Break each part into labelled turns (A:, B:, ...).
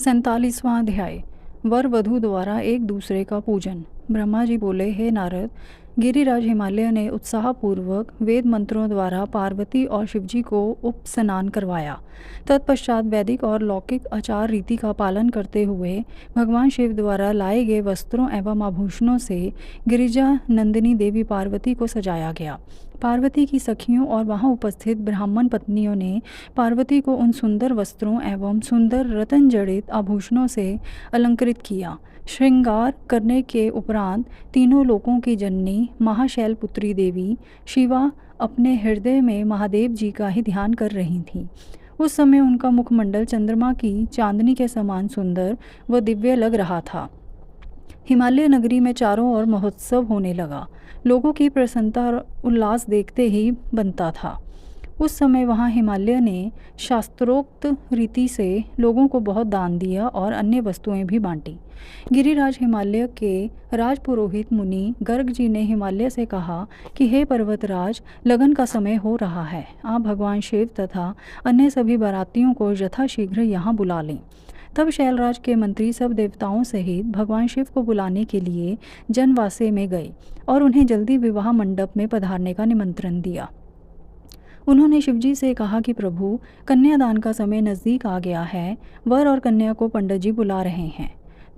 A: 47वां अध्याय। वर वधू द्वारा एक दूसरे का पूजन। ब्रह्मा जी बोले, हे नारद, गिरिराज हिमालय ने उत्साहपूर्वक वेद मंत्रों द्वारा पार्वती और शिवजी को उपस्नान करवाया। तत्पश्चात वैदिक और लौकिक आचार रीति का पालन करते हुए भगवान शिव द्वारा लाए गए वस्त्रों एवं आभूषणों से गिरिजा नंदिनी देवी पार्वती को सजाया गया। पार्वती की सखियों और वहां उपस्थित ब्राह्मण पत्नियों ने पार्वती को उन सुंदर वस्त्रों एवं सुंदर रतन जड़ित आभूषणों से अलंकृत किया। श्रृंगार करने के उपरांत तीनों लोकों की जननी महाशैल पुत्री देवी शिवा अपने हृदय में महादेव जी का ही ध्यान कर रही थीं। उस समय उनका मुखमंडल चंद्रमा की चांदनी के समान सुंदर व दिव्य लग रहा था। हिमालय नगरी में चारों ओर महोत्सव होने लगा। लोगों की प्रसन्नता और उल्लास देखते ही बनता था। उस समय वहाँ हिमालय ने शास्त्रोक्त रीति से लोगों को बहुत दान दिया और अन्य वस्तुएं भी बांटी। गिरिराज हिमालय के राजपुरोहित मुनि गर्ग जी ने हिमालय से कहा कि हे पर्वतराज, लगन का समय हो रहा है। आप भगवान शिव तथा अन्य सभी बारातियों को यथाशीघ्र यहाँ बुला लें। तब शैलराज के मंत्री सब देवताओं सहित भगवान शिव को बुलाने के लिए जनवासे में गए और उन्हें जल्दी विवाह मंडप में पधारने का निमंत्रण दिया। उन्होंने शिवजी से कहा कि प्रभु, कन्यादान का समय नज़दीक आ गया है। वर और कन्या को पंडित जी बुला रहे हैं।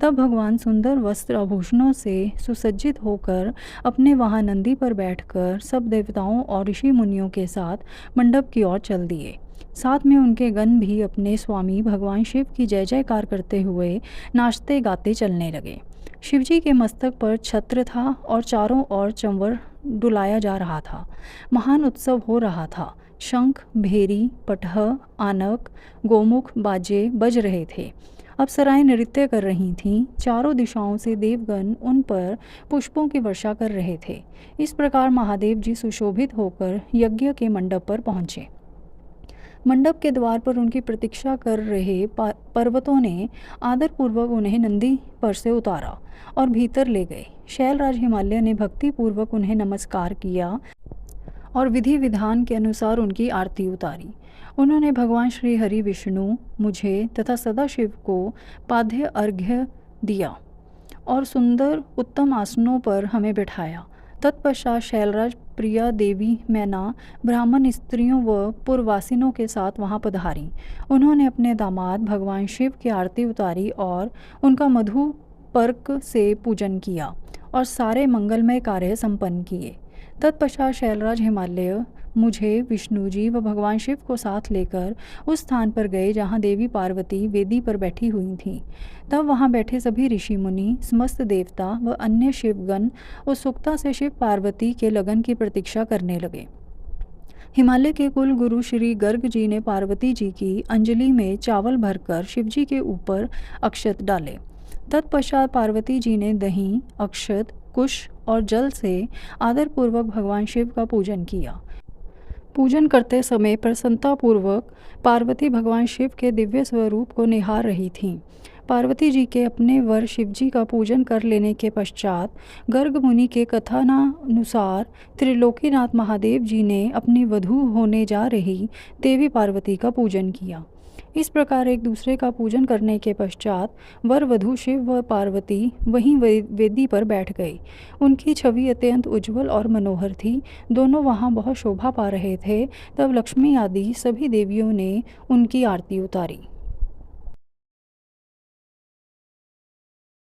A: तब भगवान सुंदर वस्त्र आभूषणों से सुसज्जित होकर अपने वहाँ नंदी पर बैठकर सब देवताओं और ऋषि मुनियों के साथ मंडप की ओर चल दिए। साथ में उनके गण भी अपने स्वामी भगवान शिव की जय जयकार करते हुए नाचते गाते चलने लगे। शिवजी के मस्तक पर छत्र था और चारों ओर चंवर डुलाया जा रहा था। महान उत्सव हो रहा था। शंख, भेरी, पटह, आनक, गोमुख बाजे बज रहे थे। अप्सराएं नृत्य कर रही थीं। चारों दिशाओं से देवगण उन पर पुष्पों की वर्षा कर रहे थे। इस प्रकार महादेव जी सुशोभित होकर यज्ञ के मंडप पर पहुँचे। मंडप के द्वार पर उनकी प्रतीक्षा कर रहे पर्वतों ने आदरपूर्वक उन्हें नंदी पर से उतारा और भीतर ले गए। शैलराज हिमालय ने भक्तिपूर्वक उन्हें नमस्कार किया और विधि विधान के अनुसार उनकी आरती उतारी। उन्होंने भगवान श्री हरि, विष्णु, मुझे तथा सदाशिव को पाद्य अर्घ्य दिया और सुंदर उत्तम आसनों पर हमें बिठाया। तत्पश्चात शैलराज प्रिया देवी मैना ब्राह्मण स्त्रियों व पुरवासिनों के साथ वहां पधारी। उन्होंने अपने दामाद भगवान शिव की आरती उतारी और उनका मधु पर्क से पूजन किया और सारे मंगलमय कार्य संपन्न किए। तत्पश्चात शैलराज हिमालय मुझे, विष्णु जी व भगवान शिव को साथ लेकर उस स्थान पर गए जहाँ देवी पार्वती वेदी पर बैठी हुई थीं। तब वहाँ बैठे सभी ऋषि मुनि, समस्त देवता व अन्य शिवगण उत्सुकता से शिव पार्वती के लगन की प्रतीक्षा करने लगे। हिमालय के कुल गुरु श्री गर्ग जी ने पार्वती जी की अंजलि में चावल भरकर शिवजी के ऊपर अक्षत डाले। तत्पश्चात पार्वती जी ने दही, अक्षत, कुश और जल से आदरपूर्वक भगवान शिव का पूजन किया। पूजन करते समय प्रसन्नतापूर्वक पार्वती भगवान शिव के दिव्य स्वरूप को निहार रही थीं। पार्वती जी के अपने वर शिवजी का पूजन कर लेने के पश्चात गर्ग मुनि के कथनानुसार त्रिलोकीनाथ महादेव जी ने अपनी वधू होने जा रही देवी पार्वती का पूजन किया। इस प्रकार एक दूसरे का पूजन करने के पश्चात वर वधू शिव व पार्वती वहीं वेदी पर बैठ गए। उनकी छवि अत्यंत उज्जवल और मनोहर थी। दोनों वहाँ बहुत शोभा पा रहे थे। तब लक्ष्मी आदि सभी देवियों ने उनकी आरती उतारी।